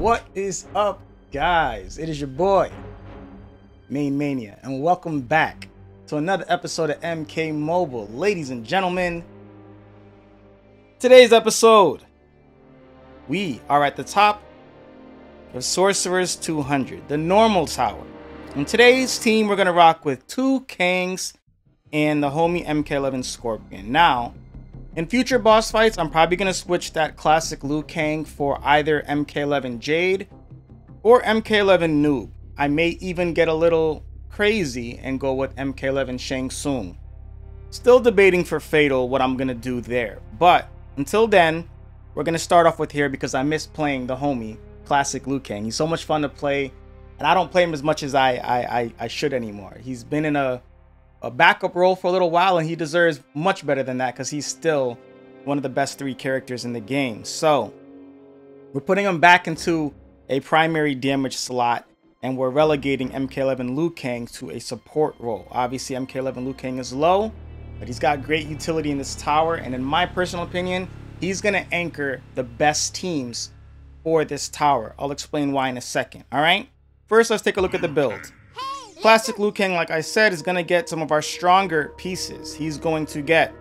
What is up, guys? It is your boy, MaineMania, and welcome back to another episode of MK Mobile. Ladies and gentlemen, today's episode, we are at the top of Sorcerer's 200, the normal tower. In today's team, we're going to rock with 2 Kangs and the homie MK11 Scorpion. Now, in future boss fights, I'm probably going to switch that classic Liu Kang for either MK11 Jade or MK11 Noob. I may even get a little crazy and go with MK11 Shang Tsung. Still debating for Fatal what I'm going to do there. But until then, we're going to start off with here because I miss playing the homie classic Liu Kang. He's so much fun to play, and I don't play him as much as I should anymore. He's been in a backup role for a little while, and he deserves much better than that because he's still one of the best 3 characters in the game. So we're putting him back into a primary damage slot, and we're relegating MK11 Liu Kang to a support role. Obviously, MK11 Liu Kang is low, but he's got great utility in this tower, and in my personal opinion, he's going to anchor the best teams for this tower. I'll explain why in a second. All right, first let's take a look at the build. Classic Liu Kang, like I said, is going to get some of our stronger pieces. He's going to get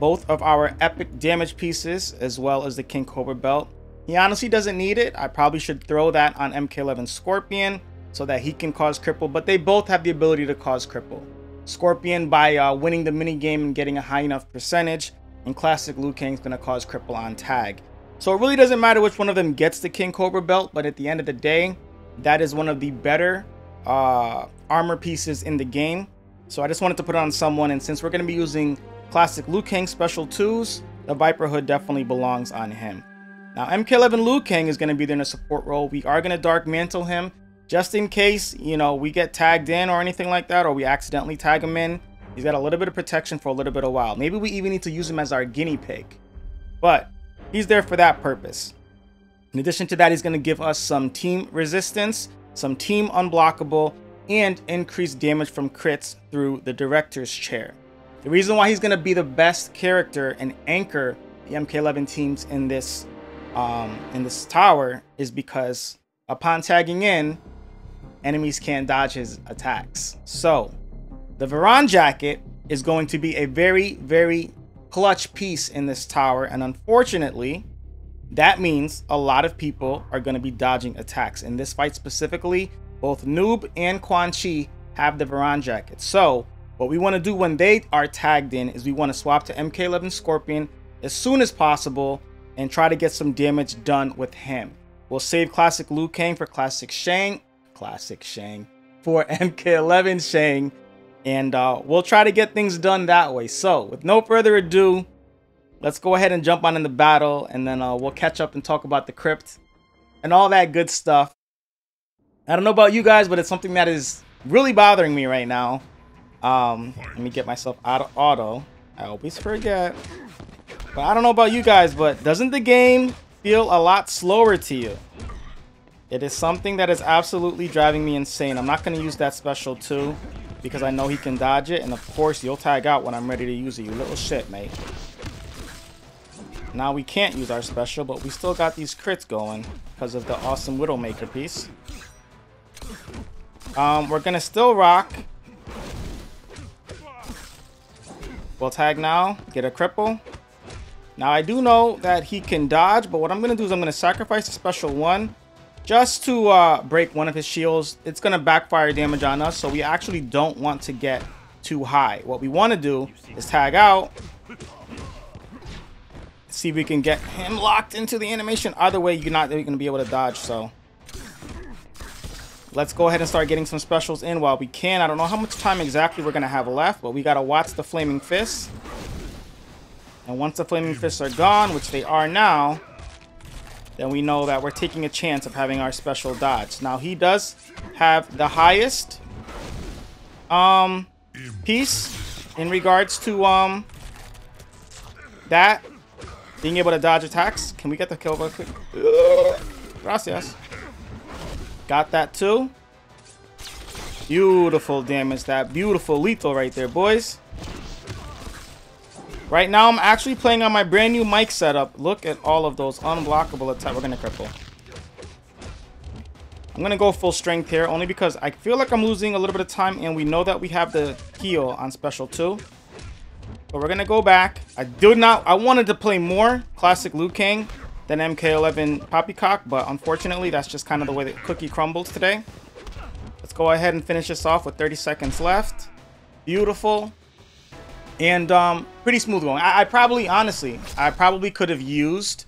both of our epic damage pieces as well as the King Cobra belt. He honestly doesn't need it. I probably should throw that on MK11 Scorpion so that he can cause cripple, but they both have the ability to cause cripple. Scorpion by winning the minigame and getting a high enough percentage, and classic Liu Kang is going to cause cripple on tag. So it really doesn't matter which one of them gets the King Cobra belt, but at the end of the day, that is one of the better armor pieces in the game. So I just wanted to put it on someone, and since we're going to be using classic Liu Kang special 2s, the Viper Hood definitely belongs on him. Now MK11 Liu Kang is going to be there in a support role. We are going to Dark Mantle him just in case, you know, we get tagged in or anything like that, or we accidentally tag him in. He's got a little bit of protection for a little bit of while. Maybe we even need to use him as our guinea pig, but he's there for that purpose. In addition to that, he's going to give us some team resistance, some team unblockable, and increased damage from crits through the director's chair. The reason why he's going to be the best character and anchor the MK11 teams in this tower is because upon tagging in, enemies can't dodge his attacks. So the Varan jacket is going to be a very, very clutch piece in this tower, and unfortunately, that means a lot of people are going to be dodging attacks. In this fight specifically, both Noob and Quan Chi have the Varan jacket. So what we want to do when they are tagged in is we want to swap to MK11 Scorpion as soon as possible and try to get some damage done with him. We'll save classic Liu Kang for classic Shang for MK11 Shang, and we'll try to get things done that way. So with no further ado, let's go ahead and jump on in the battle, and then we'll catch up and talk about the crypt and all that good stuff. I don't know about you guys, but it's something that is really bothering me right now. Let me get myself out of auto. I always forget. But I don't know about you guys, but doesn't the game feel a lot slower to you? It is something that is absolutely driving me insane. I'm not going to use that special 2 because I know he can dodge it. And of course, you'll tag out when I'm ready to use it, you little shit, mate. Now we can't use our special, but we still got these crits going because of the awesome Widowmaker piece. We're going to still rock. We'll tag now, get a cripple. Now I do know that he can dodge, but what I'm going to do is I'm going to sacrifice the special 1 just to break one of his shields. It's going to backfire damage on us, so we actually don't want to get too high. What we want to do is tag out, see if we can get him locked into the animation. Either way, you're not going to be able to dodge, so let's go ahead and start getting some specials in while we can. I don't know how much time exactly we're going to have left, but we got to watch the Flaming Fists. And once the Flaming Fists are gone, which they are now, then we know that we're taking a chance of having our special dodge. Now, he does have the highest piece in regards to that being able to dodge attacks. Can we get the kill real quick? Gracias. Got that too. Beautiful damage. That beautiful lethal right there, boys. Right now, I'm actually playing on my brand new mic setup. Look at all of those unblockable attacks. We're going to cripple. I'm going to go full strength here only because I feel like I'm losing a little bit of time, and we know that we have the heal on special too. But we're going to go back. I wanted to play more classic Liu Kang than MK11 Poppycock, but unfortunately that's just kind of the way the cookie crumbles today. Let's go ahead and finish this off with 30 seconds left. Beautiful. And pretty smooth going. I probably could have used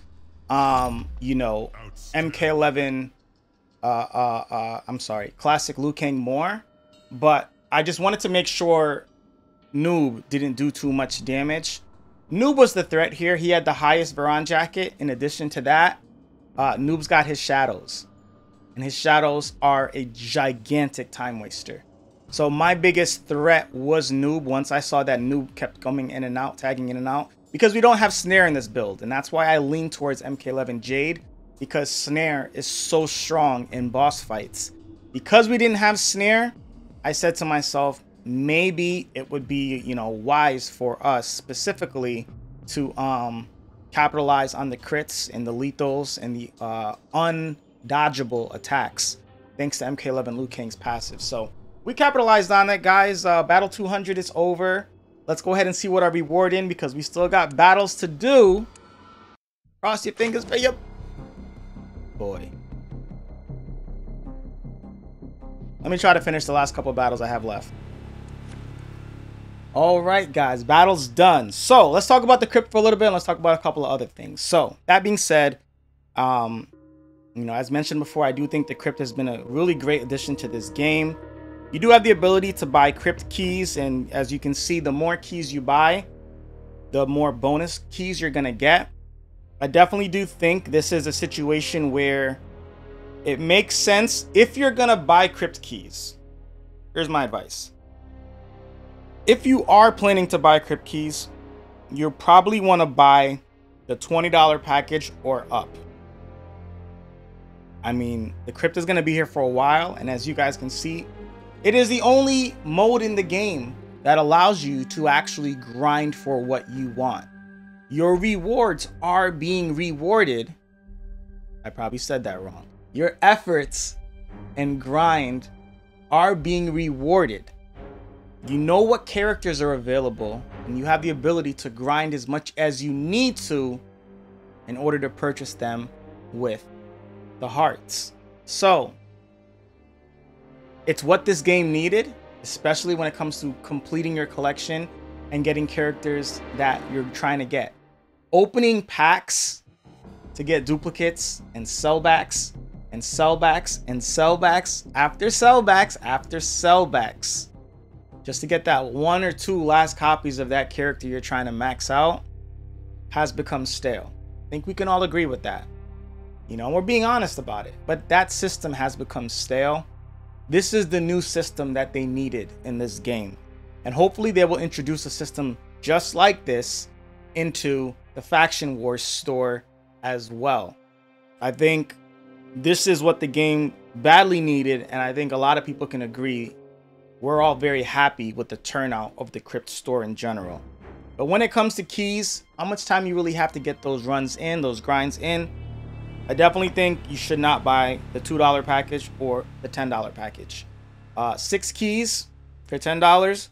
you know, MK11 I'm sorry, classic Liu Kang more, but I just wanted to make sure Noob didn't do too much damage. Noob was the threat here. He had the highest Varan jacket. In addition to that, Noob's got his shadows, and his shadows are a gigantic time waster. So my biggest threat was Noob once I saw that Noob kept coming in and out, tagging in and out, because we don't have Snare in this build, and that's why I lean towards MK11 Jade, because Snare is so strong in boss fights. Because we didn't have Snare, I said to myself, maybe it would be, you know, wise for us specifically to capitalize on the crits and the lethals and the undodgeable attacks thanks to MK11 Liu Kang's passive. So we capitalized on that, guys. Battle 200 is over. Let's go ahead and see what our reward in, because we still got battles to do. Cross your fingers for your boy. Let me try to finish the last couple of battles I have left. All right, guys, battle's done. So let's talk about the crypt for a little bit, and let's talk about a couple of other things. So that being said, you know, as mentioned before, I do think the crypt has been a really great addition to this game. You do have the ability to buy crypt keys, and as you can see, the more keys you buy, the more bonus keys you're gonna get. I definitely do think this is a situation where it makes sense if you're gonna buy crypt keys. Here's my advice. If you are planning to buy crypt keys, you probably want to buy the $20 package or up. I mean, the crypt is going to be here for a while, and as you guys can see, it is the only mode in the game that allows you to actually grind for what you want. Your rewards are being rewarded. I probably said that wrong. Your efforts and grind are being rewarded. You know what characters are available, and you have the ability to grind as much as you need to in order to purchase them with the hearts. So it's what this game needed, especially when it comes to completing your collection and getting characters that you're trying to get. Opening packs to get duplicates and sellbacks and sellbacks and sellbacks after sellbacks after sellbacks, just to get that one or two last copies of that character you're trying to max out, has become stale. I think we can all agree with that. You know, we're being honest about it, but that system has become stale. This is the new system that they needed in this game. And hopefully they will introduce a system just like this into the Faction Wars store as well. I think this is what the game badly needed, and I think a lot of people can agree. We're all very happy with the turnout of the crypt store in general. But when it comes to keys, how much time you really have to get those runs in, those grinds in, I definitely think you should not buy the $2 package or the $10 package. 6 keys for $10.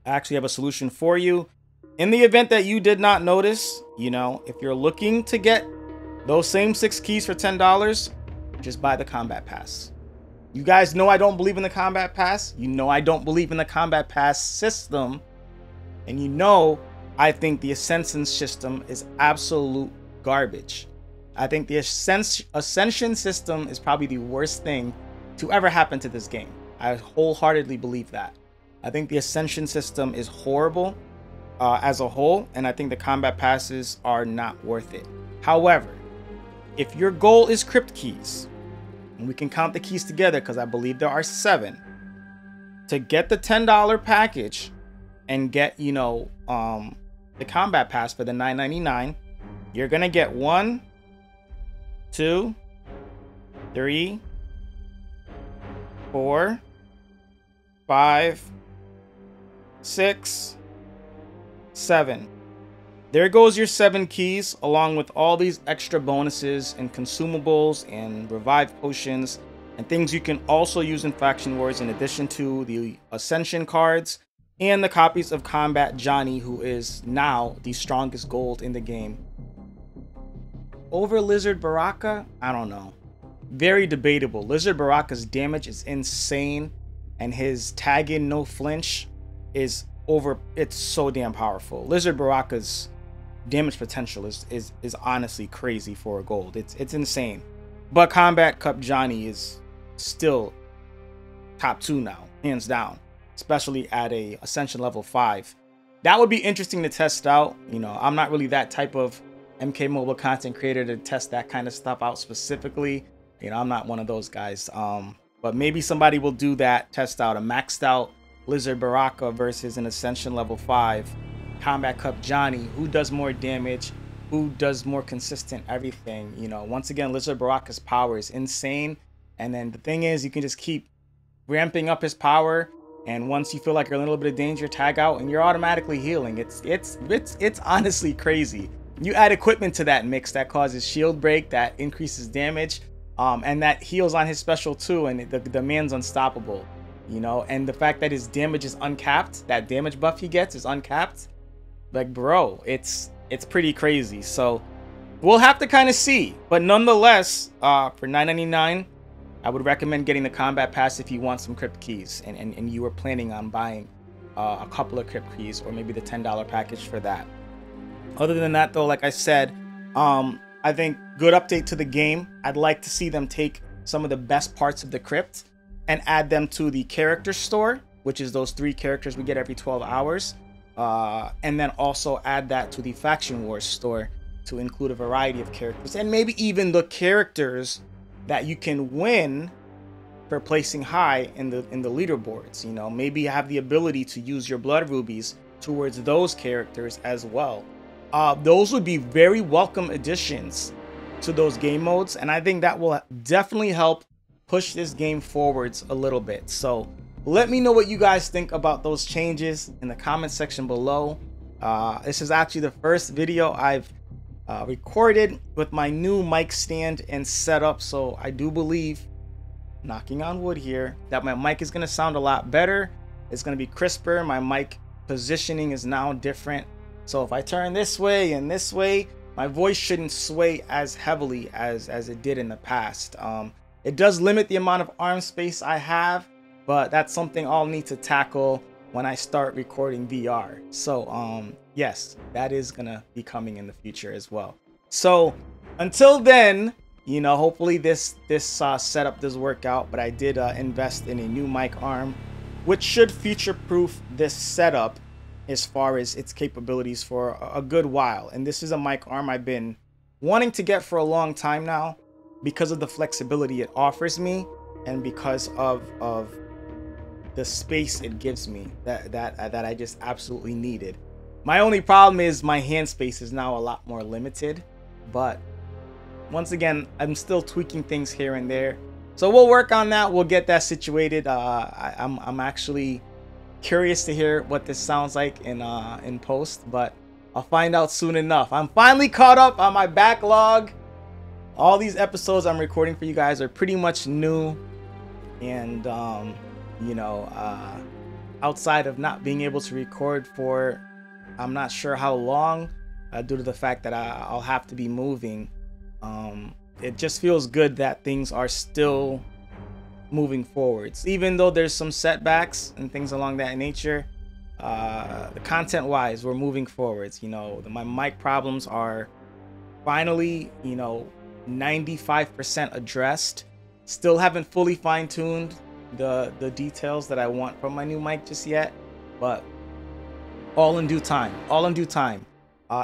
I actually have a solution for you. In the event that you did not notice, you know, if you're looking to get those same 6 keys for $10, just buy the combat pass. You guys know I don't believe in the combat pass. You know I don't believe in the combat pass system. And you know I think the Ascension system is absolute garbage. I think the Ascension system is probably the worst thing to ever happen to this game. I wholeheartedly believe that. I think the Ascension system is horrible as a whole, and I think the combat passes are not worth it. However, if your goal is crypt keys, and we can count the keys together because I believe there are 7, to get the $10 package and get, you know, the combat pass for the $9.99, you're gonna get 1, 2, 3, 4, 5, 6, 7. There goes your 7 keys, along with all these extra bonuses and consumables and revived potions and things you can also use in Faction Wars in addition to the Ascension cards and the copies of Combat Johnny, who is now the strongest gold in the game. Over Lizard Baraka? I don't know. Very debatable. Lizard Baraka's damage is insane, and his tag in no flinch is over. It's so damn powerful. Lizard Baraka's damage potential is honestly crazy for a gold. It's insane. But Combat Cup Johnny is still top 2 now, hands down, especially at a Ascension level 5. That would be interesting to test out. You know, I'm not really that type of MK Mobile content creator to test that kind of stuff out specifically. You know, I'm not one of those guys. But maybe somebody will do that, test out a maxed out Lizard Baraka versus an Ascension level 5 Combat Cup Johnny. Who does more damage? Who does more consistent everything? You know, once again, Lizard Baraka's power is insane. And then the thing is, you can just keep ramping up his power. And once you feel like you're in a little bit of danger, tag out, and you're automatically healing. It's honestly crazy. You add equipment to that mix that causes shield break, that increases damage, and that heals on his special too, and the man's unstoppable. You know, and the fact that his damage is uncapped, that damage buff he gets is uncapped. Like, bro, it's pretty crazy. So we'll have to kind of see. But nonetheless, for $9.99, I would recommend getting the combat pass if you want some crypt keys and you were planning on buying a couple of crypt keys, or maybe the $10 package for that. Other than that, though, like I said, I think good update to the game. I'd like to see them take some of the best parts of the crypt and add them to the character store, which is those 3 characters we get every 12 hours. And then also add that to the Faction Wars store to include a variety of characters, and maybe even the characters that you can win for placing high in the leaderboards. You know, maybe you have the ability to use your blood rubies towards those characters as well. Those would be very welcome additions to those game modes, and I think that will definitely help push this game forwards a little bit. So let me know what you guys think about those changes in the comment section below. This is actually the first video I've recorded with my new mic stand and setup, so I do believe, knocking on wood here, that my mic is going to sound a lot better. It's going to be crisper. My mic positioning is now different, so if I turn this way and this way, my voice shouldn't sway as heavily as it did in the past. It does limit the amount of arm space I have, but that's something I'll need to tackle when I start recording VR. So yes, that is gonna be coming in the future as well. So until then, you know, hopefully this setup does work out. But I did invest in a new mic arm, which should future-proof this setup as far as its capabilities for a good while. And this is a mic arm I've been wanting to get for a long time now, because of the flexibility it offers me and because of the space it gives me that I just absolutely needed. My only problem is my hand space is now a lot more limited, but once again, I'm still tweaking things here and there, so we'll work on that. We'll get that situated. I'm actually curious to hear what this sounds like in post, but I'll find out soon enough. I'm finally caught up on my backlog. All these episodes I'm recording for you guys are pretty much new, and you know, outside of not being able to record for I'm not sure how long, due to the fact that I'll have to be moving, it just feels good that things are still moving forwards, even though there's some setbacks and things along that nature. The content wise, we're moving forwards. You know, my mic problems are finally, you know, 95% addressed. Still haven't fully fine-tuned the details that I want from my new mic just yet, but all in due time.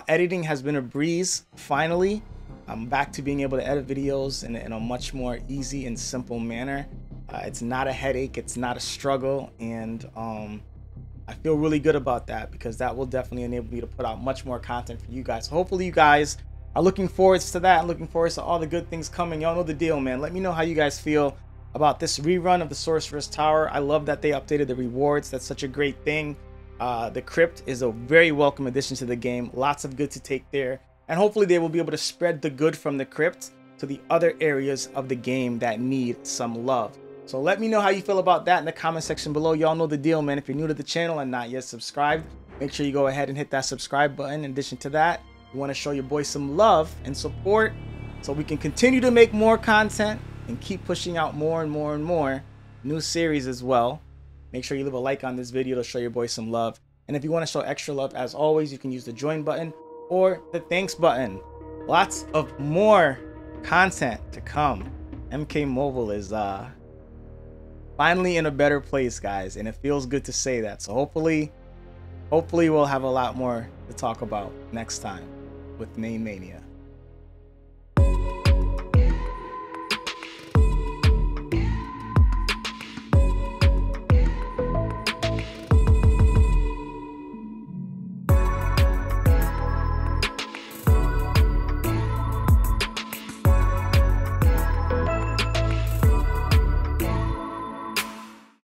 Editing has been a breeze. Finally, I'm back to being able to edit videos in a much more easy and simple manner. It's not a headache, it's not a struggle, and I feel really good about that, because that will definitely enable me to put out much more content for you guys. So hopefully you guys are looking forward to that and looking forward to all the good things coming. Y'all know the deal, man. Let me know how you guys feel about this rerun of the Sorcerer's Tower. I love that they updated the rewards. That's such a great thing. The crypt is a very welcome addition to the game. Lots of good to take there, and hopefully they will be able to spread the good from the crypt to the other areas of the game that need some love. So let me know how you feel about that in the comment section below. Y'all know the deal, man. If you're new to the channel and not yet subscribed, make sure you go ahead and hit that subscribe button. In addition to that, you want to show your boy some love and support so we can continue to make more content and keep pushing out more and more and more new series as well. Make sure you leave a like on this video to show your boy some love. And if you want to show extra love, as always, you can use the join button or the thanks button. Lots of more content to come. MK Mobile is finally in a better place, guys, and it feels good to say that. So hopefully we'll have a lot more to talk about next time with MaineMania.